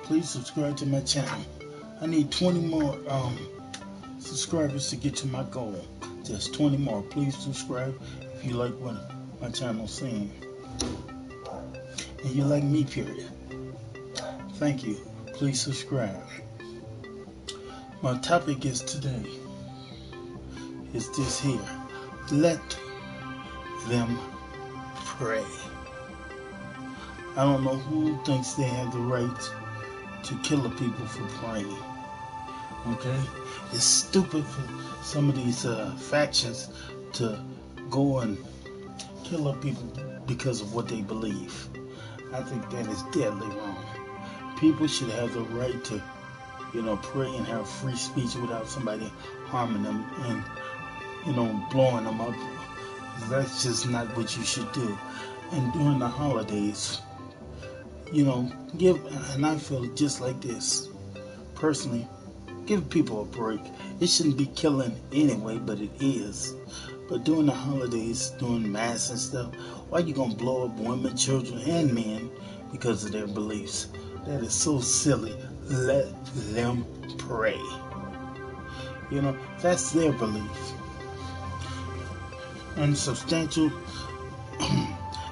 please subscribe to my channel. I need 20 more subscribers to get to my goal. Just 20 more. Please subscribe if you like what my channel's saying. And you like me, period. Thank you. Please subscribe. My topic is today is this here. Let them pray. I don't know who thinks they have the right to kill people for praying. Okay? It's stupid for some of these factions to go and kill people because of what they believe. I think that is deadly wrong. People should have the right to, pray and have free speech without somebody harming them and, blowing them up. That's just not what you should do. And during the holidays, and I feel just like this, personally, give people a break. It shouldn't be killing anyway, but it is. But during the holidays, during mass and stuff, why are you going to blow up women, children, and men because of their beliefs? That is so silly. Let them pray. That's their belief. And substantial.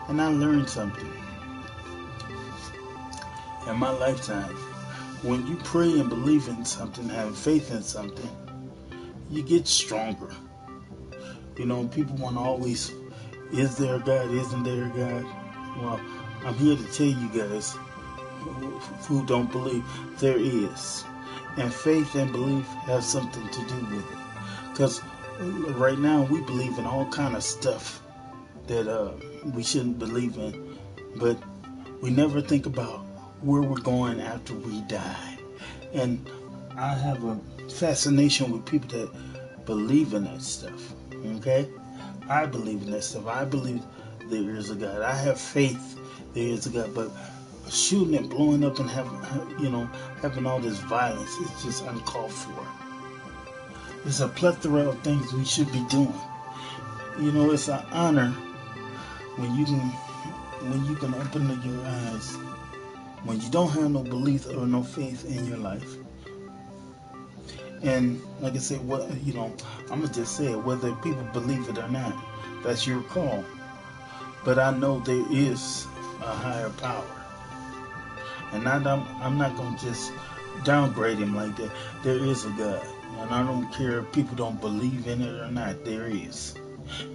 And I learned something in my lifetime. When you pray and believe in something, have faith in something, you get stronger. People want to always, is there a God, isn't there a God? Well, I'm here to tell you guys who don't believe, there is. And faith and belief have something to do with it. Because right now we believe in all kind of stuff that we shouldn't believe in. But we never think about where we're going after we die. And I have a fascination with people that believe in that stuff. Okay? I believe in that stuff. I believe there is a God. I have faith there is a God. But shooting and blowing up and having all this violence is just uncalled for. There's a plethora of things we should be doing. It's an honor when you can open your eyes when you don't have no belief or no faith in your life. And like I said, I'm gonna just say it, whether people believe it or not, that's your call. But I know there is a higher power, and I'm not gonna just downgrade him like that. There is a God, and I don't care if people don't believe in it or not. There is,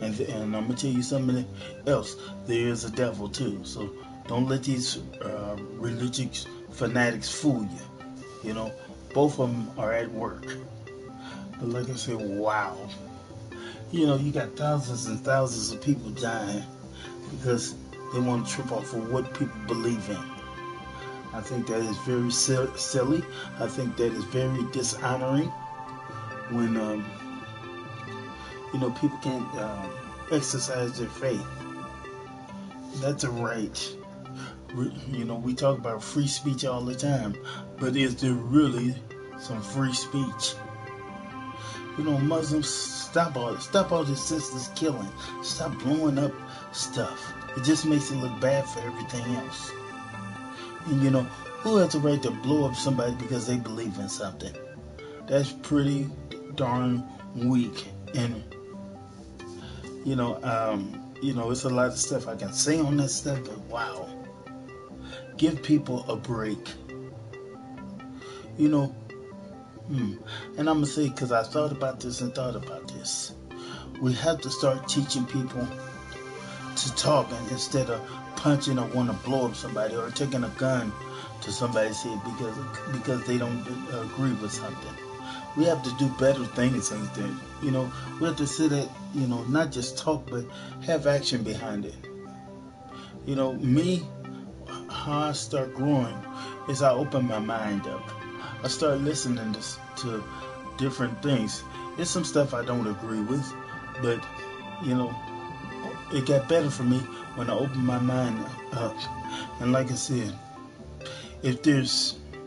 and I'm gonna tell you something else. There is a devil too. So don't let these religious fanatics fool you. Both of them are at work. But like I said, wow. You got thousands and thousands of people dying because they want to trip off of what people believe in. I think that is very silly. I think that is very dishonoring when, people can't exercise their faith. That's a right. We talk about free speech all the time, but is there really some free speech? Muslims, stop all this senseless killing. Stop blowing up stuff. It just makes it look bad for everything else. And who has the right to blow up somebody because they believe in something? That's pretty darn weak. And it's a lot of stuff I can say on that stuff, but wow. Give people a break. And I'm going to say, because I thought about this. We have to start teaching people to talk instead of punching or want to blow up somebody or taking a gun to somebody's head because they don't agree with something. We have to do better things like that. We have to sit at, not just talk, but have action behind it. How I start growing is I open my mind up. I start listening to different things. There's some stuff I don't agree with, but it got better for me when I opened my mind up. And like I said, I'm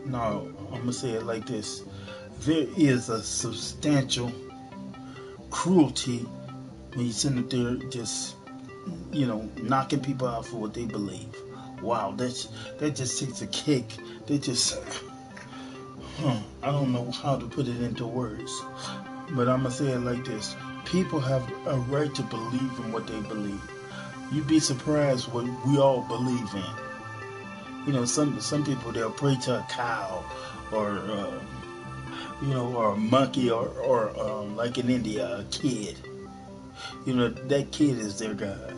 gonna say it like this: there is a substantial cruelty when you sit up there just knocking people out for what they believe. wow, that just takes a cake. They just, I don't know how to put it into words, but I'm gonna say it like this: people have a right to believe in what they believe. You'd be surprised what we all believe in. You know, some people, they'll pray to a cow, or or a monkey, or like in India, a kid. You know, that kid is their God.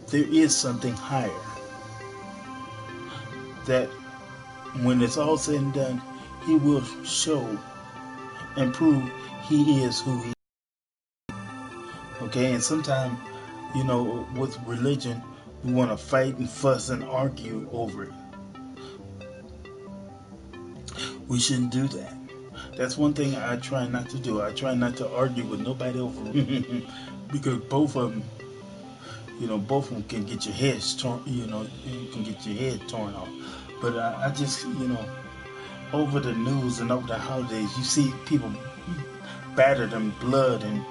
There is something higher that, when it's all said and done, He will show and prove He is who He is. Okay, and sometimes, with religion, we want to fight and fuss and argue over it. We shouldn't do that. That's one thing I try not to do. I try not to argue with nobody over it. Because both of them can get your heads torn, you can get your head torn off. But I just, over the news and over the holidays, you see people battered and blood and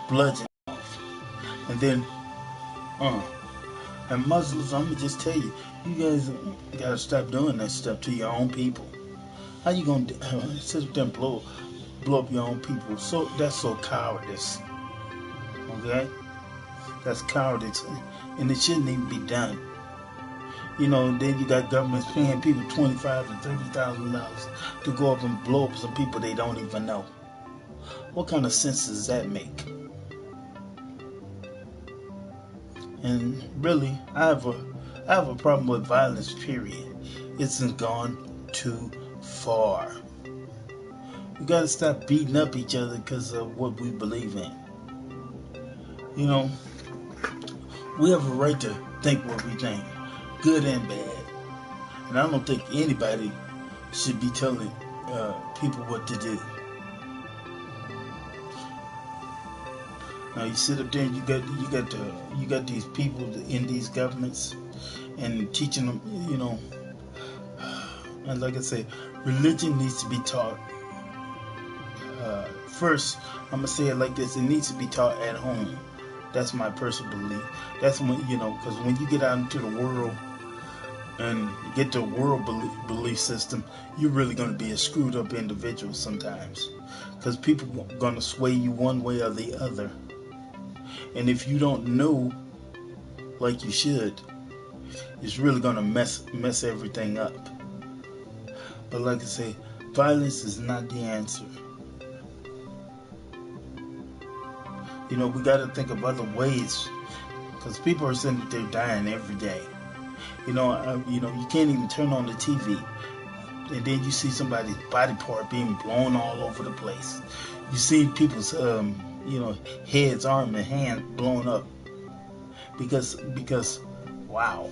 bludgeoned off. And then, and Muslims, I'm going to just tell you, you guys got to stop doing that stuff to your own people. How you going to sit up there and blow up your own people? So that's so cowardice. Okay? That's cowardice. And it shouldn't even be done. Then you got governments paying people $25,000 and $30,000 to go up and blow up some people they don't even know. What kind of sense does that make? And really, I have a problem with violence, period. It's gone too far. We gotta stop beating up each other because of what we believe in. We have a right to think what we think, good and bad. And I don't think anybody should be telling people what to do. Now you sit up there and you got these people in these governments and teaching them, and like I say, religion needs to be taught. First, I'm gonna say it like this: it needs to be taught at home. That's my personal belief. That's when because when you get out into the world and get the world belief system, you're really going to be a screwed up individual sometimes, because people are going to sway you one way or the other. And if you don't know like you should, it's really going to mess everything up. But like I say, violence is not the answer. We got to think of other ways, because people are sitting there dying every day. You can't even turn on the TV, and then you see somebody's body part being blown all over the place. You see people's, heads, arm, and hand blown up because, wow,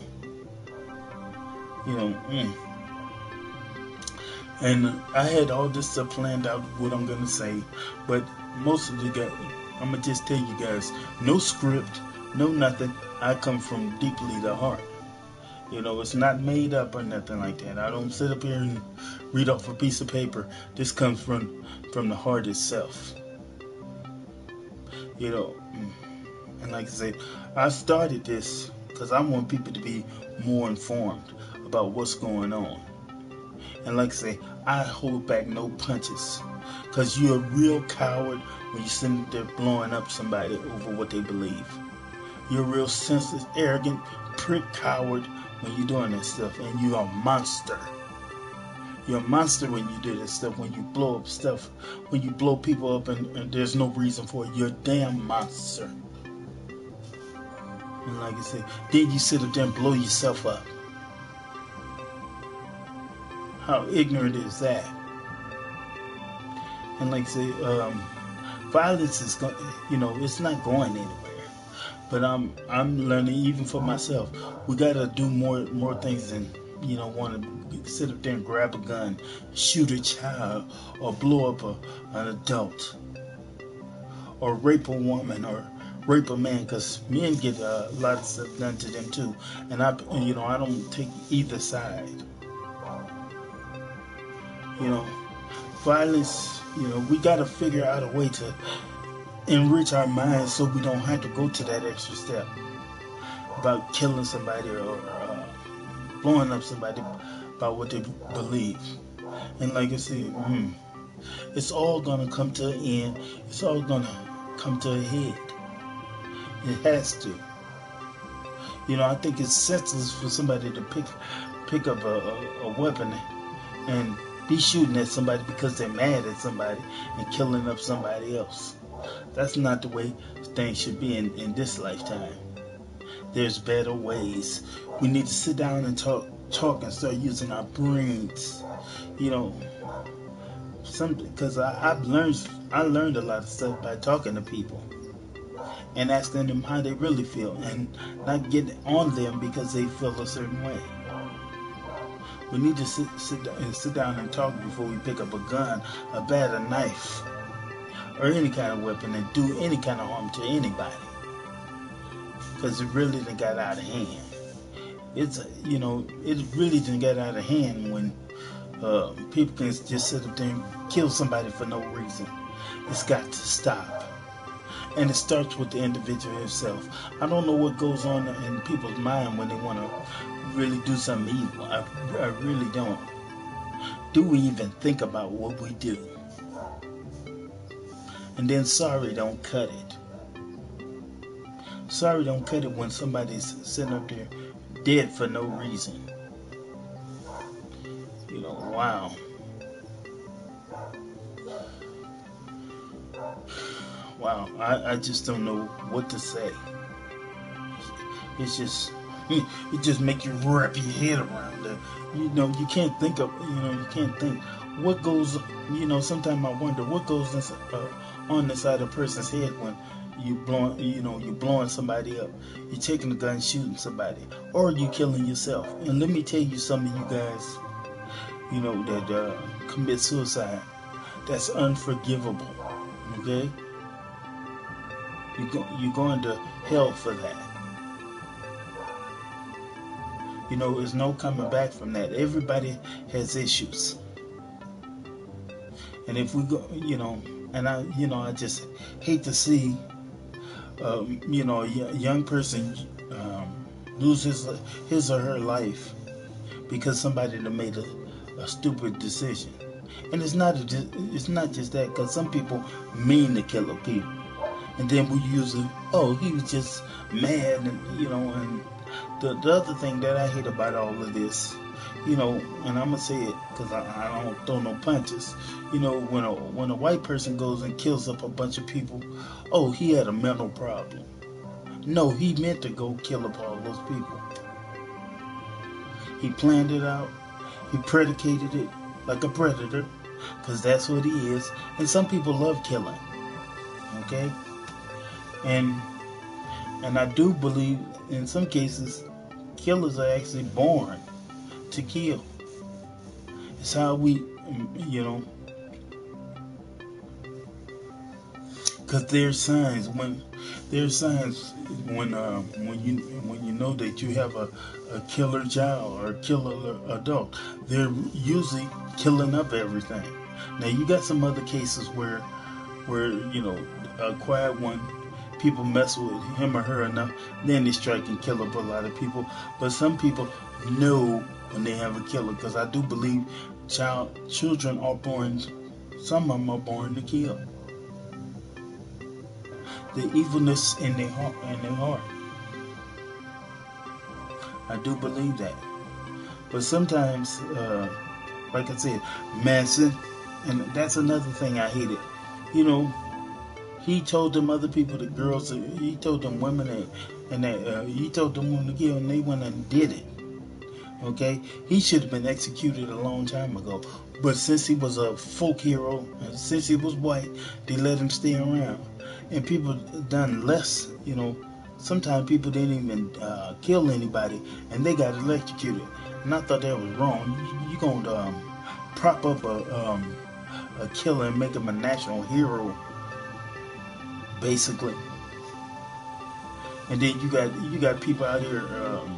And I had all this stuff planned out, what I'm gonna say, but most of the guys, I'm gonna just tell you guys, no script, no nothing. I come from deeply the heart. It's not made up or nothing like that. I don't sit up here and read off a piece of paper. This comes from the heart itself. And like I said, I started this because I want people to be more informed about what's going on. And like I say, I hold back no punches, because you're a real coward when you're sitting there blowing up somebody over what they believe. You're a real senseless, arrogant, prick coward when you're doing that stuff, and you're a monster. You're a monster when you do this stuff, when you blow up stuff, when you blow people up and there's no reason for it. You're a damn monster. And like I said, then you sit up there and blow yourself up. How ignorant is that? And like I say, violence is, it's not going anywhere. But I'm learning, even for myself, we gotta do more things than want to sit up there and grab a gun, shoot a child, or blow up an adult, or rape a woman, or rape a man, because men get a lot of stuff done to them too. And I don't take either side. Violence, we got to figure out a way to enrich our minds so we don't have to go to that extra step about killing somebody or blowing up somebody about what they believe. And like I said, it's all gonna come to an end. It's all gonna come to a head. It has to. I think it's senseless for somebody to pick up a weapon and be shooting at somebody because they're mad at somebody and killing up somebody else. That's not the way things should be in this lifetime. There's better ways. We need to sit down and talk and start using our brains. Because I learned a lot of stuff by talking to people and asking them how they really feel and not getting on them because they feel a certain way. We need to sit down and talk before we pick up a gun, a bat, a knife, or any kind of weapon and do any kind of harm to anybody. Because it really done got out of hand. It really done got out of hand when people can just sit up there and kill somebody for no reason. It's got to stop. And it starts with the individual himself. I don't know what goes on in people's mind when they want to really do something evil. I really don't. Do we even think about what we do? And then sorry don't cut it. Sorry don't cut it when somebody's sitting up there dead for no reason. Wow. Wow, I just don't know what to say. It just make you wrap your head around it. You can't think what goes. Sometimes I wonder what goes on inside a person's head when you blowing somebody up. You're taking a gun, shooting somebody, or you killing yourself. And let me tell you, some of you guys, that commit suicide, that's unforgivable. Okay. You're going to hell for that. There's no coming back from that. Everybody has issues. And if we go, and I just hate to see, a young person lose his or her life because somebody that made a stupid decision. And it's not just that, because some people mean to kill people. And then we use it, he was just mad, and and the other thing that I hate about all of this, and I'm gonna say it because I don't throw no punches. When a white person goes and kills up a bunch of people, he had a mental problem. No, he meant to go kill up all those people. He planned it out. He predicated it like a predator, because that's what he is. And some people love killing. Okay. And I do believe in some cases killers are actually born to kill. It's how we, because there's signs when you know that you have a killer child or a killer adult. They're usually killing up everything. Now you got some other cases where a quiet one, people mess with him or her enough, then they strike and kill up a lot of people. But some people know when they have a killer, because I do believe children are born, some of them are born to kill. The evilness in their heart. I do believe that. But sometimes, like I said, Manson, and that's another thing I hated. He told them other people, the girls, he told them women, he told them women to kill, and they went and did it. Okay? He should have been executed a long time ago. But since he was a folk hero, and since he was white, they let him stay around. And people done less, sometimes people didn't even kill anybody, and they got electrocuted. And I thought that was wrong. You're going to prop up a killer and make him a national hero, basically. And then you got people out here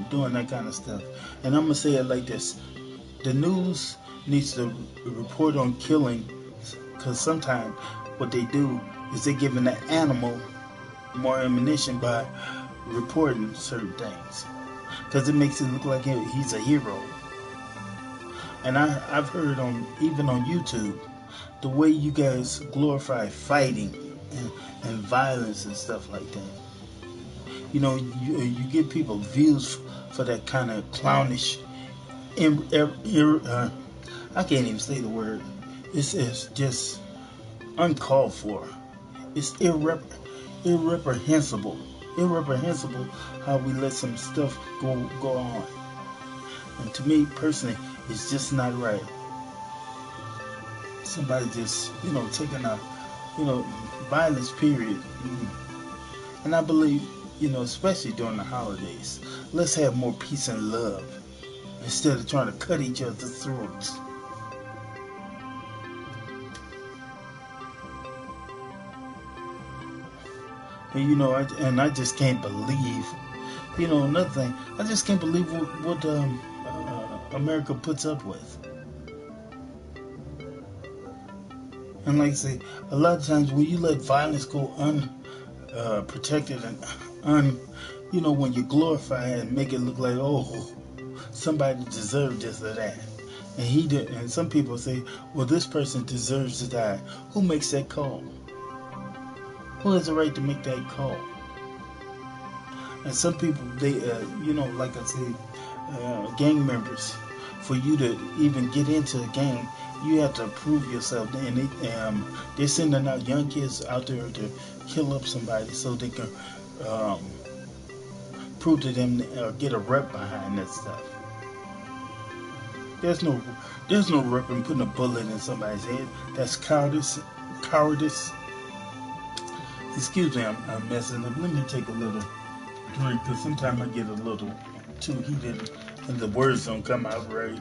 doing that kind of stuff. And I'm gonna say it like this: the news needs to report on killing, because sometimes what they do is they're giving the animal more ammunition by reporting certain things. because it makes it look like he's a hero. And I've heard even on YouTube, the way you guys glorify fighting and violence and stuff like that. You get people views for that kind of clownish. I can't even say the word. It's just uncalled for. It's irreprehensible. Irreprehensible how we let some stuff go on. And to me personally, it's just not right. Somebody just, taking a, violence period. And I believe, especially during the holidays, let's have more peace and love instead of trying to cut each other's throats. And I just can't believe, another thing, I just can't believe what America puts up with. And like I say, a lot of times when you let violence go unprotected and when you glorify it and make it look like, oh, somebody deserved this or that, and he did, and some people say, well, this person deserves to die. Who makes that call? Who has the right to make that call? And some people, they, like I say, gang members, for you to even get into a gang, you have to prove yourself. And they're sending out young kids out there to kill up somebody so they can prove to them, get a rep behind that stuff. There's no rep in putting a bullet in somebody's head. That's cowardice. Excuse me, I'm messing up. Let me take a little drink, because sometimes I get a little too heated and the words don't come out right.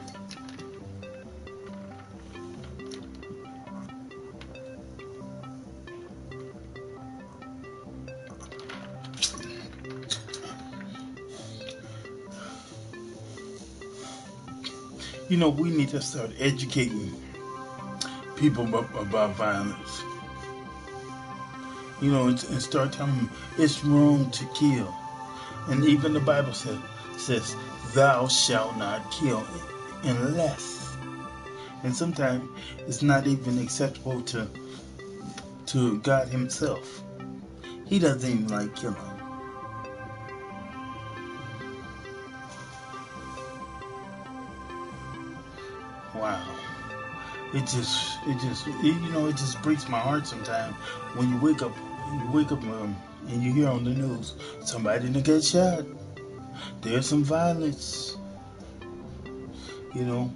We need to start educating people about violence. And start telling them it's wrong to kill. And even the Bible says, thou shalt not kill unless. And sometimes it's not even acceptable to God himself. He doesn't even like killing. Wow. It just breaks my heart sometimes when you wake up and you hear on the news somebody didn't get shot. There's some violence. And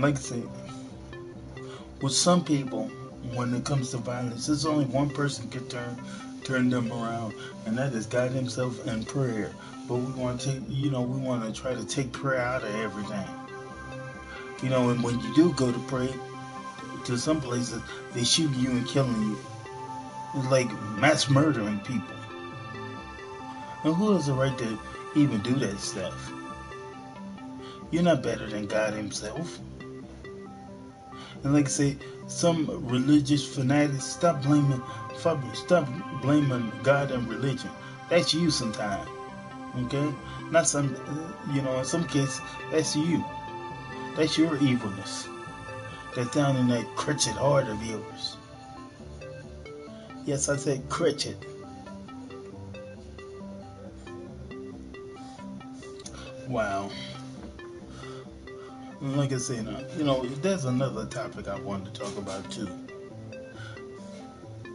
like I say, with some people, when it comes to violence, there's only one person can turn them around, and that is God himself and prayer. But we want to try to take prayer out of everything. And when you do go to pray to some places, they shoot you and killing you. It's like mass murdering people. And who has the right to even do that stuff? You're not better than God himself. And like I say, some religious fanatics, stop blaming God and religion. That's you sometimes. Okay? Not some, in some cases, that's you. That's your evilness. That's down in that crutched heart of yours. Yes, I said crutched. Wow. Like I said, there's another topic I wanted to talk about too.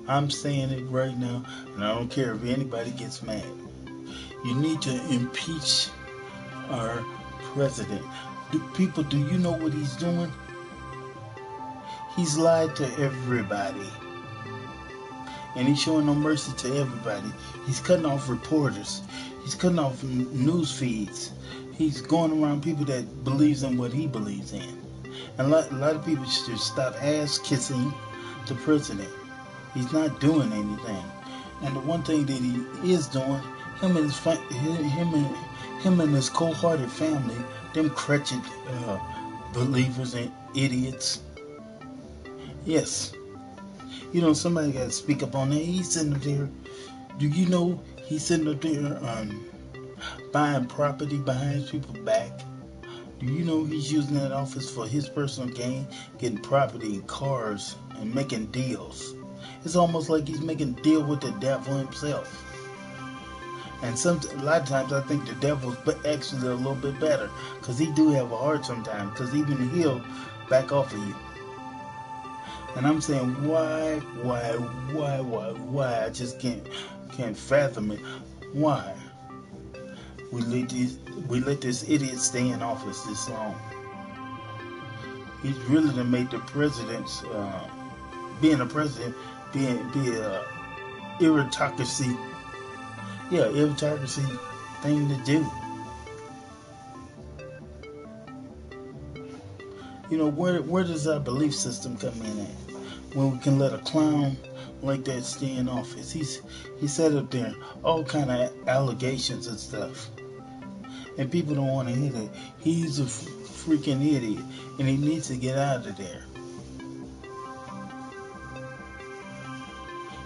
I'm saying it right now, and I don't care if anybody gets mad. You need to impeach our president. Do you know what he's doing? He's lied to everybody. And he's showing no mercy to everybody. He's cutting off reporters. He's cutting off news feeds. He's going around people that believes in what he believes in. And a lot of people should stop ass kissing the president. He's not doing anything. And the one thing that he is doing, him and his cold-hearted family, them crutched believers and idiots. Yes. Somebody got to speak up on that. He's sitting up there. Do you know he's sitting up there buying property behind people's back. Do you know he's using that office for his personal gain, getting property and cars and making deals? It's almost like he's making a deal with the devil himself. And a lot of times I think the devil's actually a little bit better, because he do have a heart sometimes, because even he'll back off of you. And I'm saying, why? I just can't fathom it. Why? We let this idiot stay in office this long. He's really to make the president's being a president be a irritocracy. Yeah, irritocracy thing to do. You know, where does our belief system come in at? When we can let a clown like that stay in office. He sat up there, all kind of allegations and stuff. And people don't want to hear that. He's a freaking idiot, and he needs to get out of there.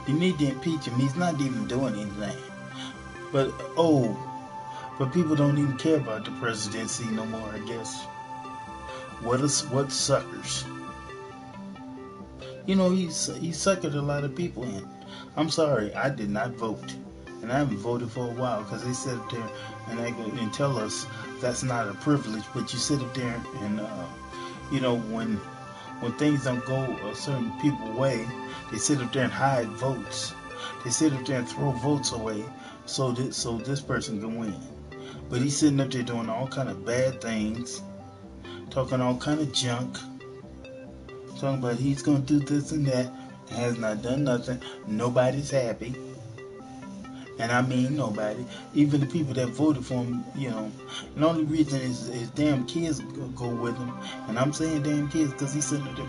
You need to impeach him. He's not even doing anything. But people don't even care about the presidency no more, I guess. What suckers? You know, he suckered a lot of people in. I'm sorry, I did not vote. And I haven't voted for a while, because they sit up there and tell us that's not a privilege. But you sit up there and, you know, when things don't go a certain people's way, they sit up there and hide votes. They sit up there and throw votes away so this person can win. But he's sitting up there doing all kind of bad things, talking all kind of junk, talking about he's going to do this and that, and has not done nothing. Nobody's happy. And I mean nobody. Even the people that voted for him, you know. And the only reason is his damn kids go with him. And I'm saying damn kids because he's sitting there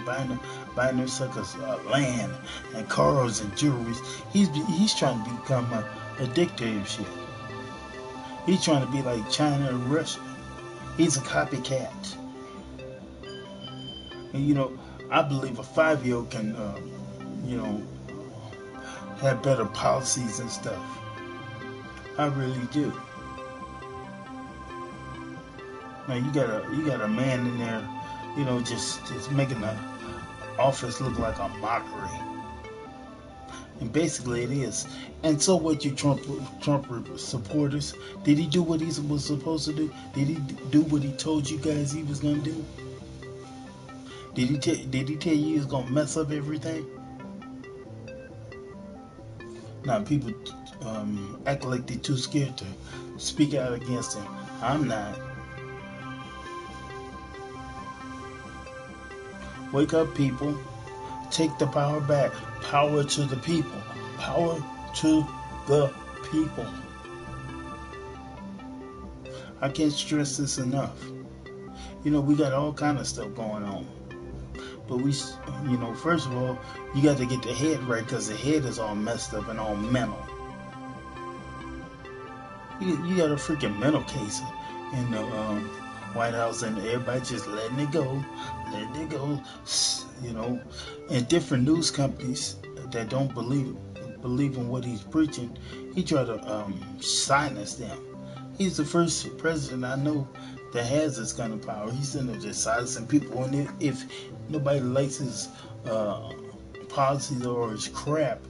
buying their suckers land and cars and jewelry. He's trying to become a dictatorship. He's trying to be like China and Russia. He's a copycat. And you know, I believe a 5-year-old can, you know, have better policies and stuff. I really do. Now you got a man in there, you know, just making the office look like a mockery. And basically it is. And so what, you Trump supporters? Did he do what he was supposed to do? Did he do what he told you guys he was gonna do? Did he tell you he was gonna mess up everything? Now people act like they're too scared to speak out against him. I'm not. Wake up, people. Take the power back. Power to the people. Power to the people. I can't stress this enough. You know, we got all kind of stuff going on. But you know, first of all, you got to get the head right, because the head is all messed up and all mental. You got a freaking mental case in the White House, and everybody just letting it go. You know, and different news companies that don't believe in what he's preaching, he tried to silence them. He's the first president I know that has this kind of power. He's in there just silencing people, and if nobody likes his policies or his crap,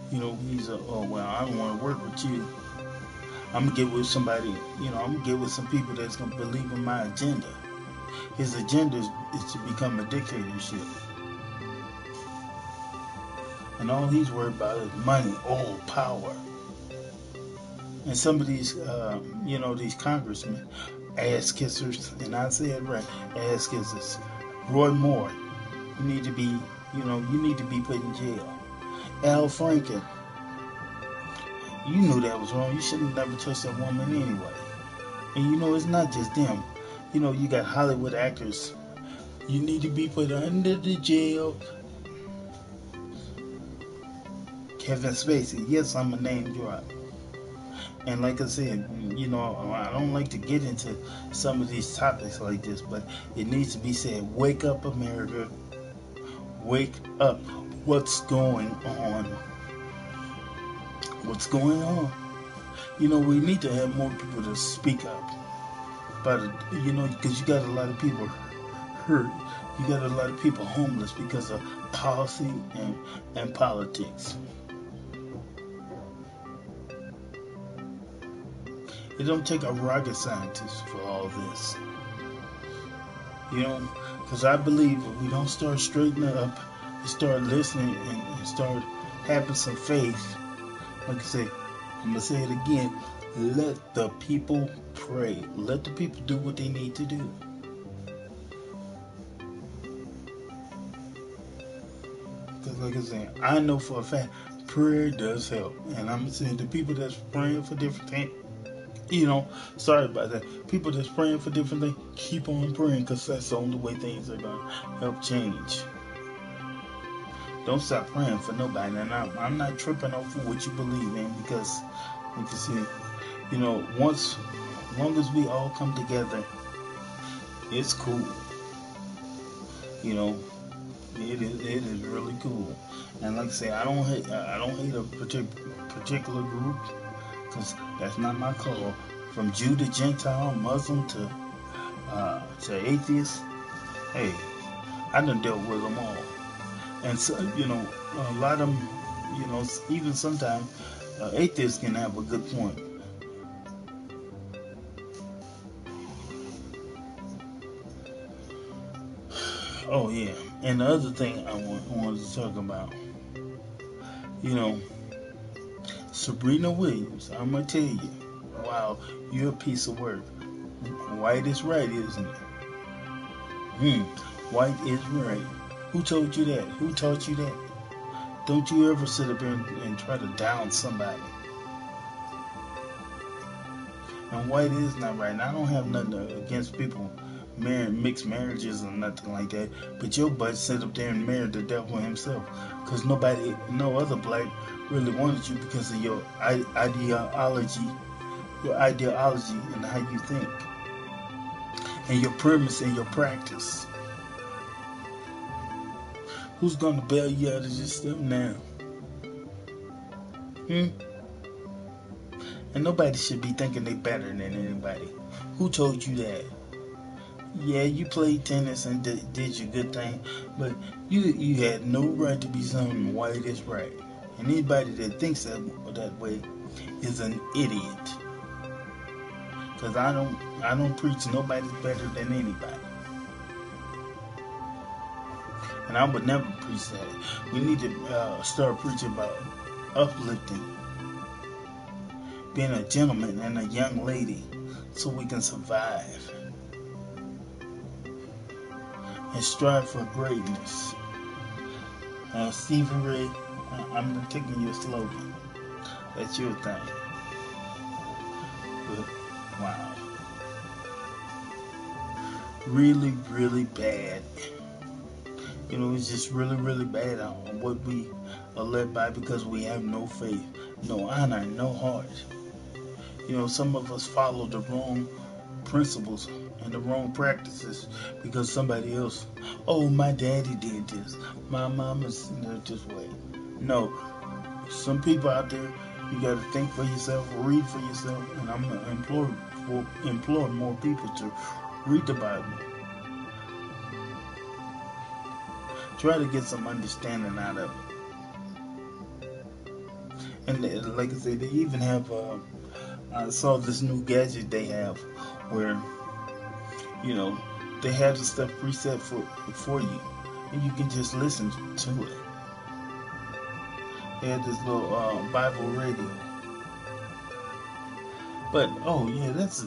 you know, he's well, I don't want to work with you. I'm gonna get with somebody, you know, I'm gonna get with some people that's gonna believe in my agenda. His agenda is to become a dictatorship. And all he's worried about is money, oil, power. And some of these, you know, these congressmen, ass kissers, and I say it right, ass kissers. Roy Moore, you need to be put in jail. Al Franken, you knew that was wrong. You should have never touched that woman anyway. And you know, it's not just them. You know, you got Hollywood actors. You need to be put under the jail. Kevin Spacey, yes, I'm a name drop. And like I said, you know, I don't like to get into some of these topics like this, but it needs to be said. Wake up, America. Wake up. What's going on? What's going on? We need to have more people to speak up. But because you got a lot of people hurt, you got a lot of people homeless because of policy and politics. It don't take a rocket scientist for all this. Because I believe if we don't start straightening up and start listening and start having some faith, like I say, I'm going to say it again, let the people pray. Let the people do what they need to do. Because like I said, I know for a fact, prayer does help. And I'm saying the people that's praying for different things, sorry about that. People that's praying for different things, keep on praying because that's the only way things are going to help change. Don't stop praying for nobody. And I'm not tripping off of what you believe in because, like you see, as long as we all come together, it's cool. It is really cool. And like I say, I don't hate a particular group. Because that's not my call. From Jew to Gentile, Muslim to atheist, hey, I done dealt with them all. And so, a lot of them, even sometimes atheists can have a good point. Oh yeah, and the other thing I wanted to talk about, Sabrina Williams, I'm going to tell you, wow, you're a piece of work. White is right, isn't it? White is right. Who told you that? Who taught you that? Don't you ever sit up here and try to down somebody. And white is not right. And I don't have nothing against people marrying mixed marriages or nothing like that. But your butt sit up there and married the devil himself. Because no other black really wanted you because of your ideology and how you think. And your premise and your practice. Who's gonna bail you out of this stuff now? And nobody should be thinking they better than anybody. Who told you that? Yeah, you played tennis and did your good thing, but you had no right to be saying white is right. And anybody that thinks that way is an idiot. Because I don't preach nobody's better than anybody. And I would never preach that. We need to start preaching about uplifting, being a gentleman and a young lady so we can survive and strive for greatness. Stephen Ray, I'm taking your slogan. That's your thing. But, wow. Really, really bad. It's just really, really bad on what we are led by because we have no faith, no honor, no heart. Some of us follow the wrong principles and the wrong practices because somebody else, my daddy did this, my mama's this way. No, some people out there, you got to think for yourself, read for yourself, and I'm going to implore more people to read the Bible. Try to get some understanding out of it. And like I said, they even have, I saw this new gadget they have where, they have the stuff preset for you. And you can just listen to it. They had this little Bible radio. But,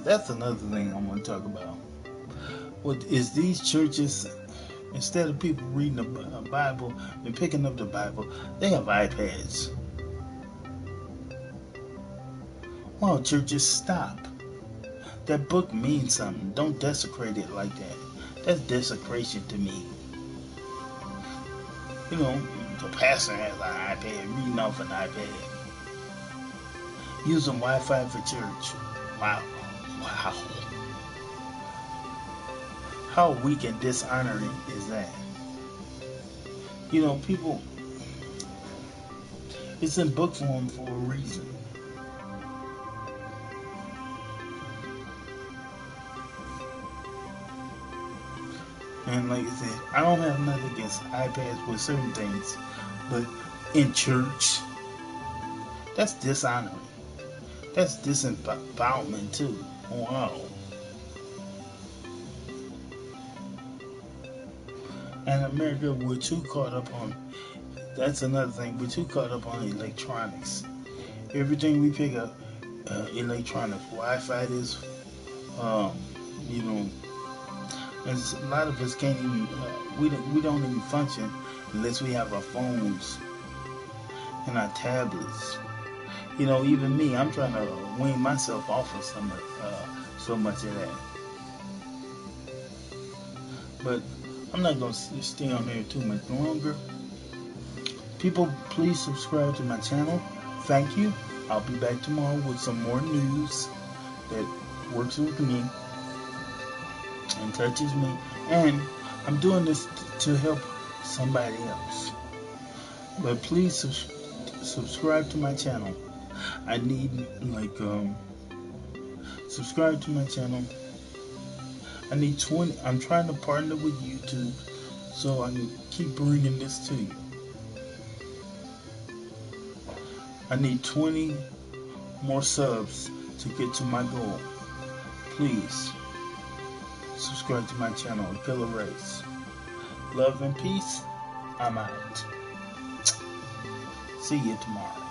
that's another thing I want to talk about. What is these churches... Instead of people reading the Bible and picking up the Bible, they have iPads. Well, churches, stop. That book means something. Don't desecrate it like that. That's desecration to me. The pastor has an iPad, reading off an iPad. Using Wi-Fi for church. Wow. How weak and dishonoring is that? People, it's in book form for a reason. And like I said, I don't have nothing against iPads with certain things, but in church, that's dishonoring. That's disembowelment too. Wow. And America, we're too caught up on. That's another thing. We're too caught up on electronics. Everything we pick up, electronic, Wi-Fi is, um, you know, and a lot of us can't even. We don't even function unless we have our phones and our tablets. Even me, I'm trying to wean myself off of so much of that. But I'm not gonna stay on there too much longer. People, please subscribe to my channel. Thank you. I'll be back tomorrow with some more news that works with me and touches me. And I'm doing this to help somebody else. But please subscribe to my channel. I need subscribe to my channel. I need 20. I'm trying to partner with YouTube so I can keep bringing this to you. I need 20 more subs to get to my goal. Please subscribe to my channel, Killer Rights. Love and peace. I'm out. See you tomorrow.